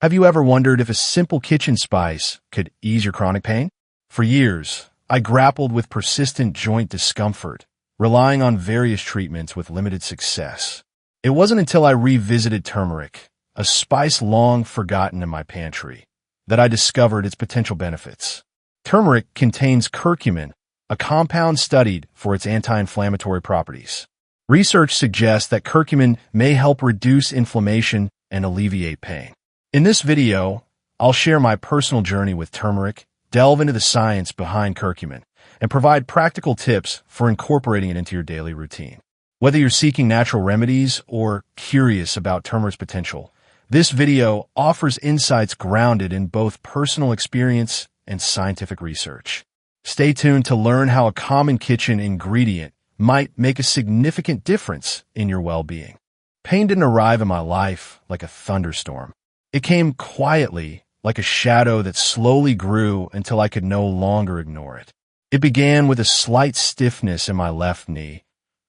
Have you ever wondered if a simple kitchen spice could ease your chronic pain? For years, I grappled with persistent joint discomfort, relying on various treatments with limited success. It wasn't until I revisited turmeric, a spice long forgotten in my pantry, that I discovered its potential benefits. Turmeric contains curcumin, a compound studied for its anti-inflammatory properties. Research suggests that curcumin may help reduce inflammation and alleviate pain. In this video, I'll share my personal journey with turmeric, delve into the science behind curcumin, and provide practical tips for incorporating it into your daily routine. Whether you're seeking natural remedies or curious about turmeric's potential, this video offers insights grounded in both personal experience and scientific research. Stay tuned to learn how a common kitchen ingredient might make a significant difference in your well-being. Pain didn't arrive in my life like a thunderstorm. It came quietly, like a shadow that slowly grew until I could no longer ignore it. It began with a slight stiffness in my left knee,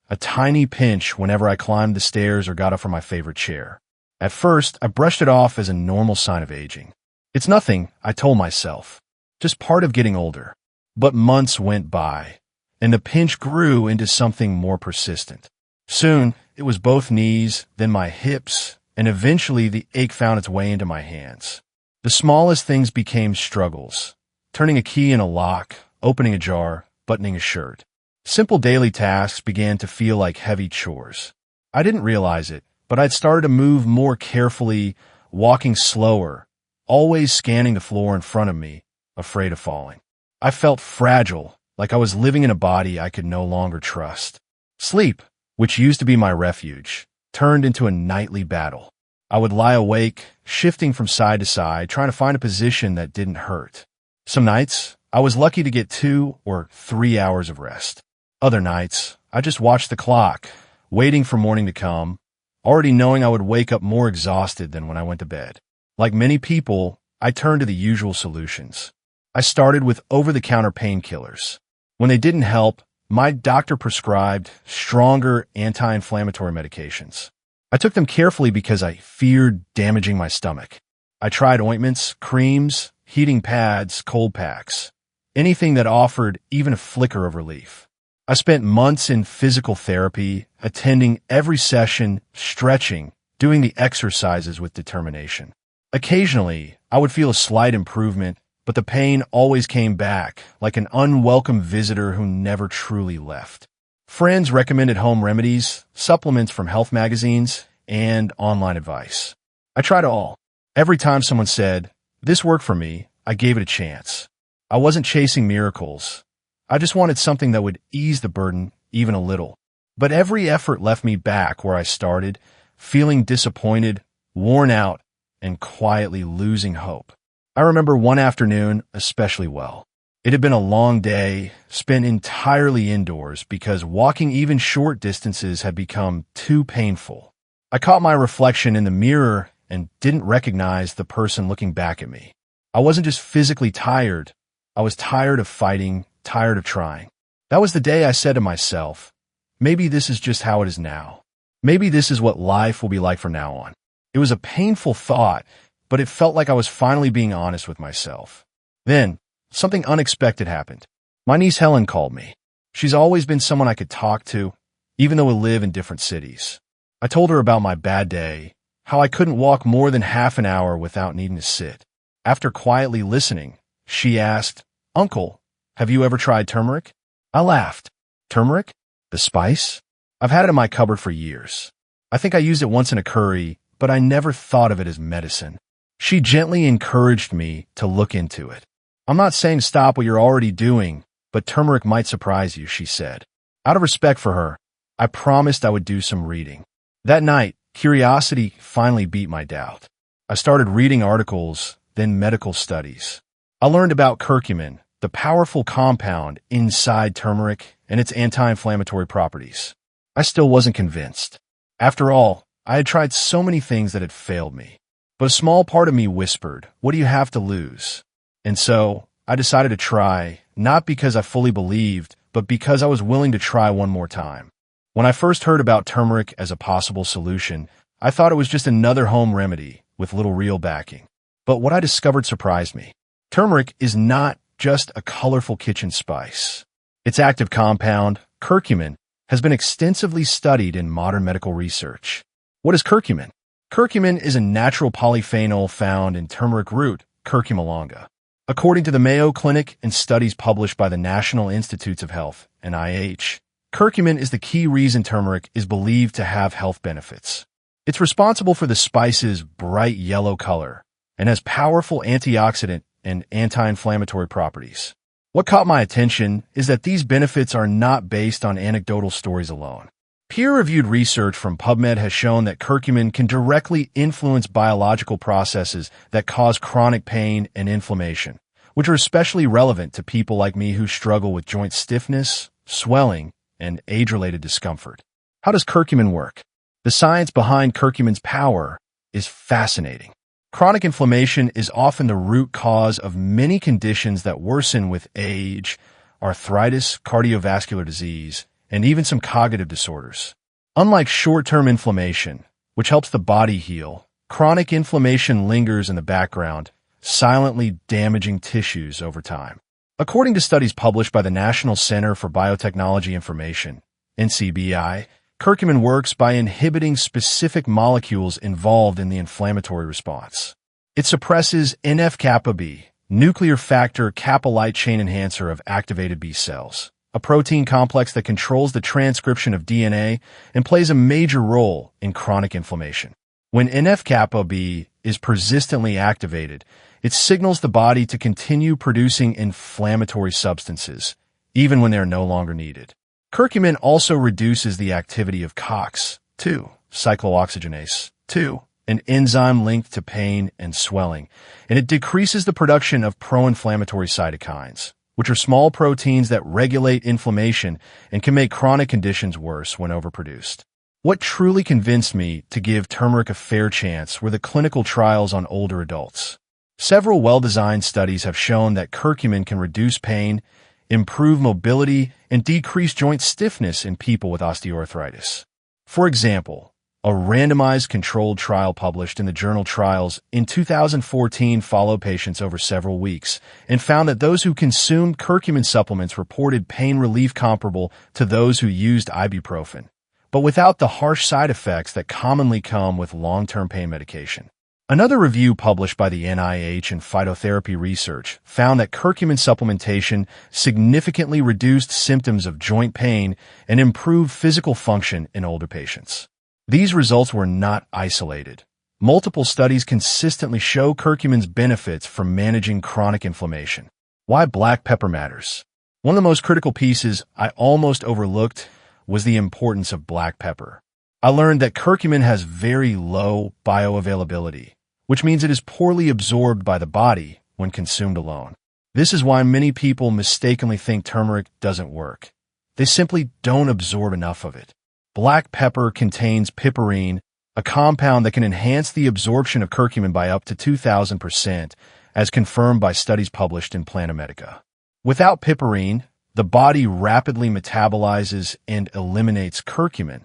a tiny pinch whenever I climbed the stairs or got up from my favorite chair. At first, I brushed it off as a normal sign of aging. It's nothing, I told myself, just part of getting older. But months went by, and the pinch grew into something more persistent. Soon, it was both knees, then my hips, and eventually the ache found its way into my hands. The smallest things became struggles, turning a key in a lock, opening a jar, buttoning a shirt. Simple daily tasks began to feel like heavy chores. I didn't realize it, but I'd started to move more carefully, walking slower, always scanning the floor in front of me, afraid of falling. I felt fragile, like I was living in a body I could no longer trust. Sleep, which used to be my refuge, turned into a nightly battle. I would lie awake, shifting from side to side, trying to find a position that didn't hurt. Some nights, I was lucky to get 2 or 3 hours of rest. Other nights, I just watched the clock, waiting for morning to come, already knowing I would wake up more exhausted than when I went to bed. Like many people, I turned to the usual solutions. I started with over-the-counter painkillers. When they didn't help, my doctor prescribed stronger anti-inflammatory medications. I took them carefully because I feared damaging my stomach. I tried ointments, creams, heating pads, cold packs, anything that offered even a flicker of relief. I spent months in physical therapy, attending every session, stretching, doing the exercises with determination. Occasionally, I would feel a slight improvement, but the pain always came back, like an unwelcome visitor who never truly left. Friends recommended home remedies, supplements from health magazines, and online advice. I tried it all. Every time someone said, "This worked for me," I gave it a chance. I wasn't chasing miracles. I just wanted something that would ease the burden even a little. But every effort left me back where I started, feeling disappointed, worn out, and quietly losing hope. I remember one afternoon especially well. It had been a long day, spent entirely indoors because walking even short distances had become too painful. I caught my reflection in the mirror and didn't recognize the person looking back at me. I wasn't just physically tired. I was tired of fighting, tired of trying. That was the day I said to myself, maybe this is just how it is now. Maybe this is what life will be like from now on. It was a painful thought, but it felt like I was finally being honest with myself. Then, something unexpected happened. My niece Helen called me. She's always been someone I could talk to, even though we live in different cities. I told her about my bad day, how I couldn't walk more than half an hour without needing to sit. After quietly listening, she asked, "Uncle, have you ever tried turmeric?" I laughed. Turmeric? The spice? I've had it in my cupboard for years. I think I used it once in a curry, but I never thought of it as medicine. She gently encouraged me to look into it. "I'm not saying stop what you're already doing, but turmeric might surprise you," she said. Out of respect for her, I promised I would do some reading. That night, curiosity finally beat my doubt. I started reading articles, then medical studies. I learned about curcumin, the powerful compound inside turmeric, and its anti-inflammatory properties. I still wasn't convinced. After all, I had tried so many things that had failed me. But a small part of me whispered, "What do you have to lose?" And so, I decided to try, not because I fully believed, but because I was willing to try one more time. When I first heard about turmeric as a possible solution, I thought it was just another home remedy with little real backing. But what I discovered surprised me. Turmeric is not just a colorful kitchen spice. Its active compound, curcumin, has been extensively studied in modern medical research. What is curcumin? Curcumin is a natural polyphenol found in turmeric root, Curcuma longa. According to the Mayo Clinic and studies published by the National Institutes of Health, NIH, curcumin is the key reason turmeric is believed to have health benefits. It's responsible for the spice's bright yellow color and has powerful antioxidant and anti-inflammatory properties. What caught my attention is that these benefits are not based on anecdotal stories alone. Peer-reviewed research from PubMed has shown that curcumin can directly influence biological processes that cause chronic pain and inflammation, which are especially relevant to people like me who struggle with joint stiffness, swelling, and age-related discomfort. How does curcumin work? The science behind curcumin's power is fascinating. Chronic inflammation is often the root cause of many conditions that worsen with age, arthritis, cardiovascular disease, and even some cognitive disorders. Unlike short-term inflammation, which helps the body heal, chronic inflammation lingers in the background, silently damaging tissues over time. According to studies published by the National Center for Biotechnology Information, NCBI, curcumin works by inhibiting specific molecules involved in the inflammatory response. It suppresses NF-kappa B, nuclear factor kappa light chain enhancer of activated B cells, a protein complex that controls the transcription of DNA and plays a major role in chronic inflammation. When NF-kappa B is persistently activated, it signals the body to continue producing inflammatory substances, even when they are no longer needed. Curcumin also reduces the activity of COX-2, cyclooxygenase 2, an enzyme linked to pain and swelling, and it decreases the production of pro-inflammatory cytokines, which are small proteins that regulate inflammation and can make chronic conditions worse when overproduced. What truly convinced me to give turmeric a fair chance were the clinical trials on older adults. Several well-designed studies have shown that curcumin can reduce pain, improve mobility, and decrease joint stiffness in people with osteoarthritis. For example, a randomized controlled trial published in the journal Trials in 2014 followed patients over several weeks and found that those who consumed curcumin supplements reported pain relief comparable to those who used ibuprofen, but without the harsh side effects that commonly come with long-term pain medication. Another review published by the NIH and Phytotherapy Research found that curcumin supplementation significantly reduced symptoms of joint pain and improved physical function in older patients. These results were not isolated. Multiple studies consistently show curcumin's benefits for managing chronic inflammation. Why black pepper matters. One of the most critical pieces I almost overlooked was the importance of black pepper. I learned that curcumin has very low bioavailability, which means it is poorly absorbed by the body when consumed alone. This is why many people mistakenly think turmeric doesn't work. They simply don't absorb enough of it. Black pepper contains piperine, a compound that can enhance the absorption of curcumin by up to 2,000%, as confirmed by studies published in Plantamedica. Without piperine, the body rapidly metabolizes and eliminates curcumin,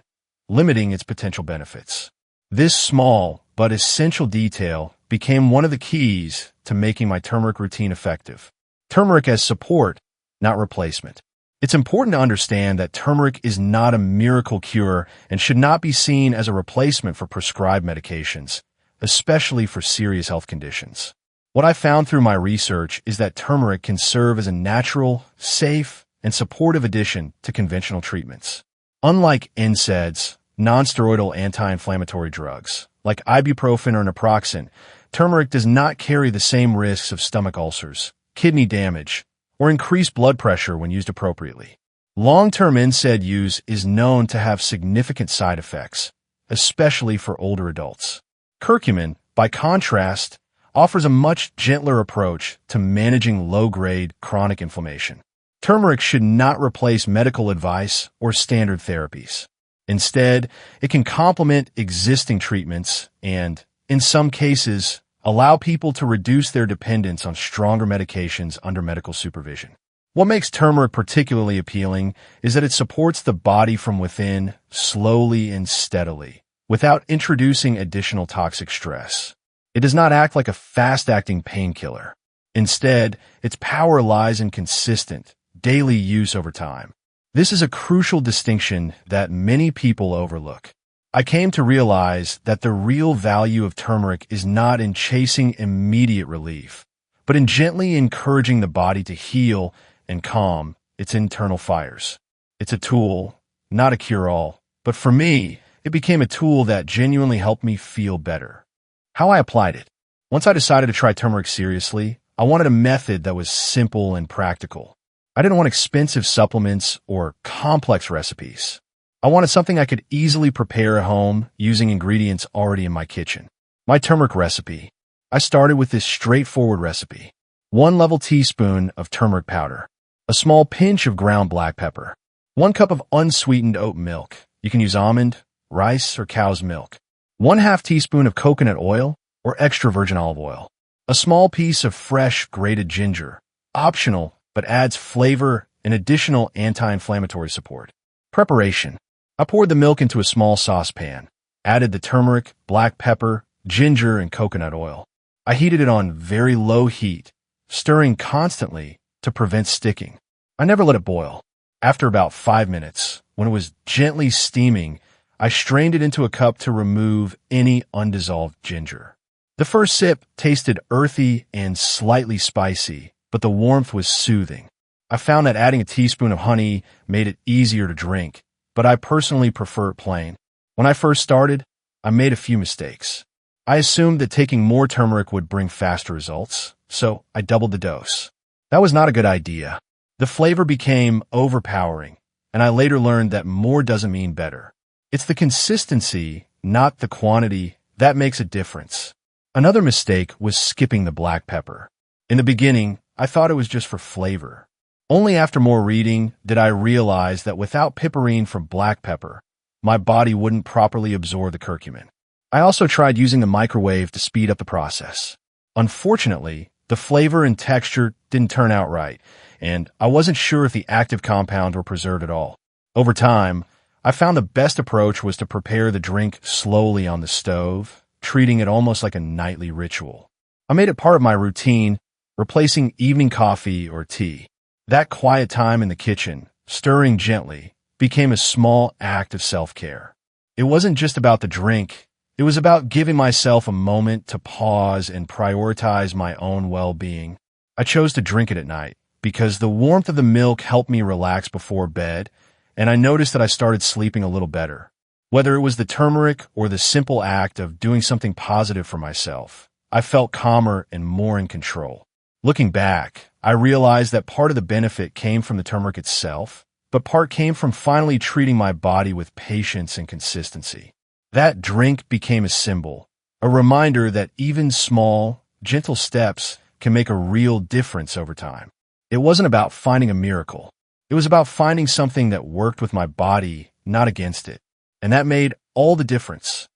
limiting its potential benefits. This small but essential detail became one of the keys to making my turmeric routine effective. Turmeric as support, not replacement. It's important to understand that turmeric is not a miracle cure and should not be seen as a replacement for prescribed medications, especially for serious health conditions. What I found through my research is that turmeric can serve as a natural, safe, and supportive addition to conventional treatments. Unlike NSAIDs, nonsteroidal anti-inflammatory drugs, like ibuprofen or naproxen, turmeric does not carry the same risks of stomach ulcers, kidney damage, or increased blood pressure when used appropriately. Long-term NSAID use is known to have significant side effects, especially for older adults. Curcumin, by contrast, offers a much gentler approach to managing low-grade chronic inflammation. Turmeric should not replace medical advice or standard therapies. Instead, it can complement existing treatments and, in some cases, allow people to reduce their dependence on stronger medications under medical supervision. What makes turmeric particularly appealing is that it supports the body from within slowly and steadily, without introducing additional toxic stress. It does not act like a fast-acting painkiller. Instead, its power lies in consistent, daily use over time. This is a crucial distinction that many people overlook. I came to realize that the real value of turmeric is not in chasing immediate relief, but in gently encouraging the body to heal and calm its internal fires. It's a tool, not a cure-all, but for me, it became a tool that genuinely helped me feel better. How I applied it. Once I decided to try turmeric seriously, I wanted a method that was simple and practical. I didn't want expensive supplements or complex recipes. I wanted something I could easily prepare at home using ingredients already in my kitchen. My turmeric recipe. I started with this straightforward recipe. 1 level teaspoon of turmeric powder. A small pinch of ground black pepper. 1 cup of unsweetened oat milk. You can use almond, rice, or cow's milk. 1/2 teaspoon of coconut oil or extra virgin olive oil. A small piece of fresh grated ginger. Optional, but adds flavor and additional anti-inflammatory support. Preparation. I poured the milk into a small saucepan, added the turmeric, black pepper, ginger, and coconut oil. I heated it on very low heat, stirring constantly to prevent sticking. I never let it boil. After about 5 minutes, when it was gently steaming, I strained it into a cup to remove any undissolved ginger. The first sip tasted earthy and slightly spicy, but the warmth was soothing. I found that adding a teaspoon of honey made it easier to drink, but I personally prefer it plain. When I first started, I made a few mistakes. I assumed that taking more turmeric would bring faster results, so I doubled the dose. That was not a good idea. The flavor became overpowering, and I later learned that more doesn't mean better. It's the consistency, not the quantity, that makes a difference. Another mistake was skipping the black pepper. In the beginning, I thought it was just for flavor. Only after more reading did I realize that without piperine from black pepper, my body wouldn't properly absorb the curcumin. I also tried using the microwave to speed up the process. Unfortunately, the flavor and texture didn't turn out right, and I wasn't sure if the active compounds were preserved at all. Over time, I found the best approach was to prepare the drink slowly on the stove, treating it almost like a nightly ritual. I made it part of my routine, replacing evening coffee or tea. That quiet time in the kitchen, stirring gently, became a small act of self-care. It wasn't just about the drink. It was about giving myself a moment to pause and prioritize my own well-being. I chose to drink it at night because the warmth of the milk helped me relax before bed, and I noticed that I started sleeping a little better. Whether it was the turmeric or the simple act of doing something positive for myself, I felt calmer and more in control. Looking back, I realized that part of the benefit came from the turmeric itself, but part came from finally treating my body with patience and consistency. That drink became a symbol, a reminder that even small, gentle steps can make a real difference over time. It wasn't about finding a miracle. It was about finding something that worked with my body, not against it. And that made all the difference.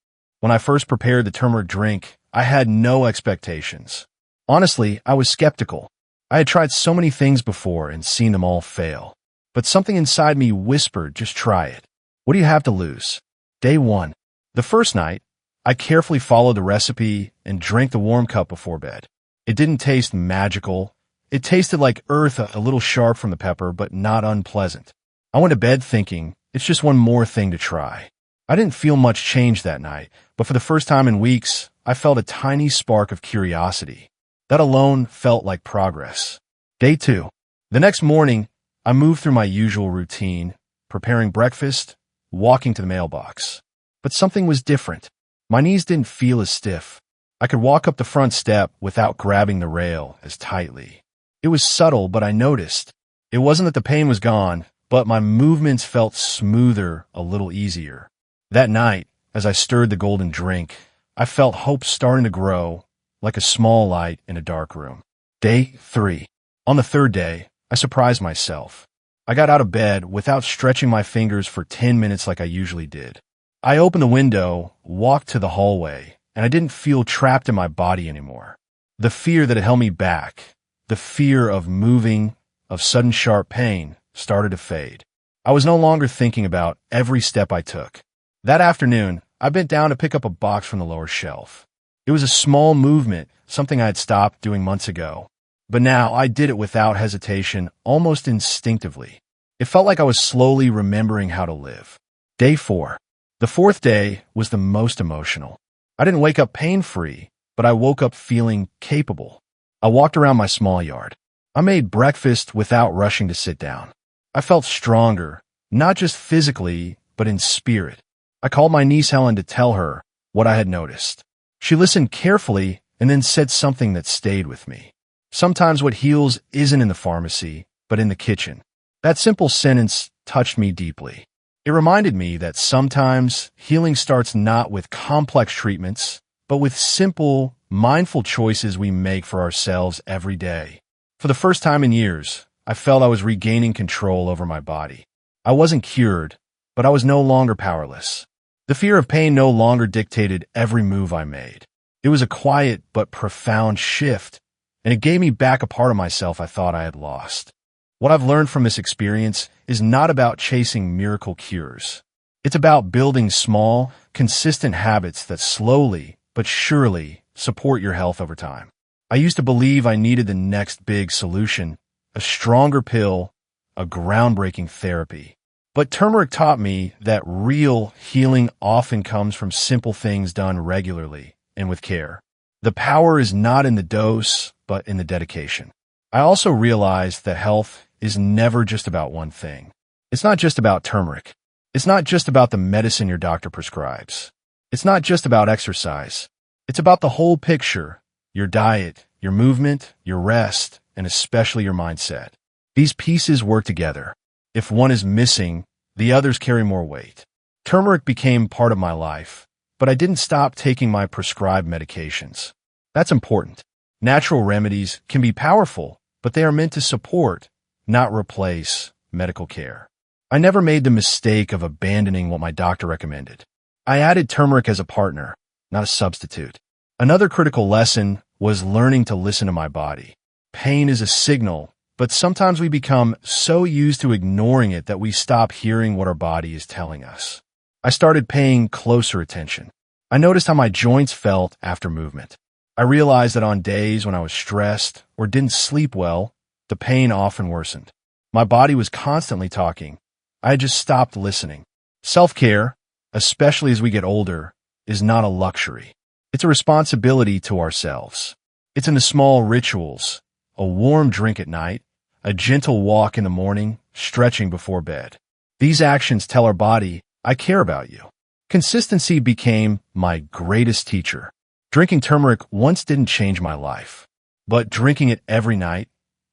When I first prepared the turmeric drink, I had no expectations. Honestly, I was skeptical. I had tried so many things before and seen them all fail. But something inside me whispered, just try it. What do you have to lose? Day 1. The first night, I carefully followed the recipe and drank the warm cup before bed. It didn't taste magical. It tasted like earth, a little sharp from the pepper, but not unpleasant. I went to bed thinking, it's just one more thing to try. I didn't feel much change that night, but for the first time in weeks, I felt a tiny spark of curiosity. That alone felt like progress. Day 2. The next morning, I moved through my usual routine, preparing breakfast, walking to the mailbox. But something was different. My knees didn't feel as stiff. I could walk up the front step without grabbing the rail as tightly. It was subtle, but I noticed. It wasn't that the pain was gone, but my movements felt smoother, a little easier. That night, as I stirred the golden drink, I felt hope starting to grow, like a small light in a dark room. Day 3. On the third day, I surprised myself. I got out of bed without stretching my fingers for 10 minutes like I usually did. I opened the window, walked to the hallway, and I didn't feel trapped in my body anymore. The fear that had held me back, the fear of moving, of sudden sharp pain, started to fade. I was no longer thinking about every step I took. That afternoon, I bent down to pick up a box from the lower shelf. It was a small movement, something I had stopped doing months ago. But now I did it without hesitation, almost instinctively. It felt like I was slowly remembering how to live. Day 4. The fourth day was the most emotional. I didn't wake up pain-free, but I woke up feeling capable. I walked around my small yard. I made breakfast without rushing to sit down. I felt stronger, not just physically, but in spirit. I called my niece Helen to tell her what I had noticed. She listened carefully and then said something that stayed with me. Sometimes what heals isn't in the pharmacy, but in the kitchen. That simple sentence touched me deeply. It reminded me that sometimes healing starts not with complex treatments, but with simple, mindful choices we make for ourselves every day. For the first time in years, I felt I was regaining control over my body. I wasn't cured, but I was no longer powerless. The fear of pain no longer dictated every move I made. It was a quiet but profound shift, and it gave me back a part of myself I thought I had lost. What I've learned from this experience is not about chasing miracle cures. It's about building small, consistent habits that slowly but surely support your health over time. I used to believe I needed the next big solution, a stronger pill, a groundbreaking therapy. But turmeric taught me that real healing often comes from simple things done regularly and with care. The power is not in the dose, but in the dedication. I also realized that health is never just about one thing. It's not just about turmeric. It's not just about the medicine your doctor prescribes. It's not just about exercise. It's about the whole picture: your diet, your movement, your rest, and especially your mindset. These pieces work together. If one is missing, the others carry more weight. Turmeric became part of my life, but I didn't stop taking my prescribed medications. That's important. Natural remedies can be powerful, but they are meant to support, not replace, medical care. I never made the mistake of abandoning what my doctor recommended. I added turmeric as a partner, not a substitute. Another critical lesson was learning to listen to my body. Pain is a signal, but sometimes we become so used to ignoring it that we stop hearing what our body is telling us. I started paying closer attention. I noticed how my joints felt after movement. I realized that on days when I was stressed or didn't sleep well, the pain often worsened. My body was constantly talking. I had just stopped listening. Self-care, especially as we get older, is not a luxury. It's a responsibility to ourselves. It's in the small rituals: a warm drink at night, a gentle walk in the morning, stretching before bed. These actions tell our body, I care about you. Consistency became my greatest teacher. Drinking turmeric once didn't change my life, but drinking it every night,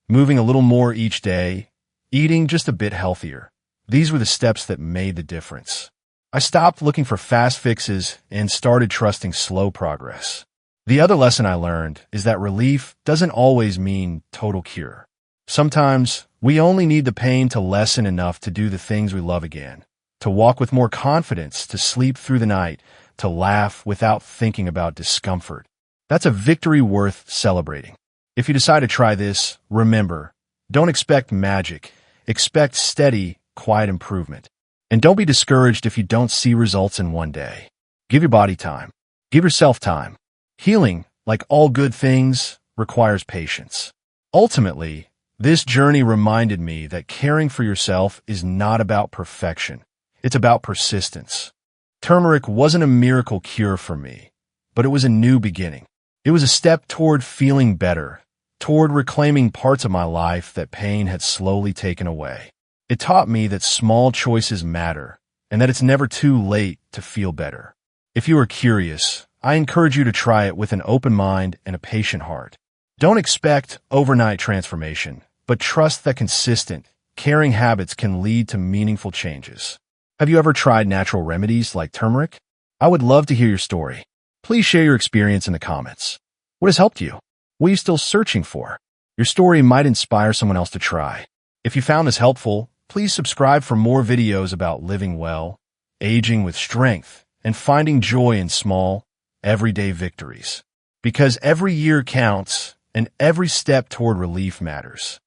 moving a little more each day, eating just a bit healthier, these were the steps that made the difference. I stopped looking for fast fixes and started trusting slow progress. The other lesson I learned is that relief doesn't always mean total cure. Sometimes we only need the pain to lessen enough to do the things we love again, to walk with more confidence, to sleep through the night, to laugh without thinking about discomfort. That's a victory worth celebrating. If you decide to try this, remember, don't expect magic. Expect steady, quiet improvement. And don't be discouraged if you don't see results in one day. Give your body time. Give yourself time. Healing, like all good things, requires patience. Ultimately, this journey reminded me that caring for yourself is not about perfection. It's about persistence. Turmeric wasn't a miracle cure for me, but it was a new beginning. It was a step toward feeling better, toward reclaiming parts of my life that pain had slowly taken away. It taught me that small choices matter, and that it's never too late to feel better. If you are curious, I encourage you to try it with an open mind and a patient heart. Don't expect overnight transformation, but trust that consistent, caring habits can lead to meaningful changes. Have you ever tried natural remedies like turmeric? I would love to hear your story. Please share your experience in the comments. What has helped you? What are you still searching for? Your story might inspire someone else to try. If you found this helpful, please subscribe for more videos about living well, aging with strength, and finding joy in small, everyday victories. Because every year counts, and every step toward relief matters.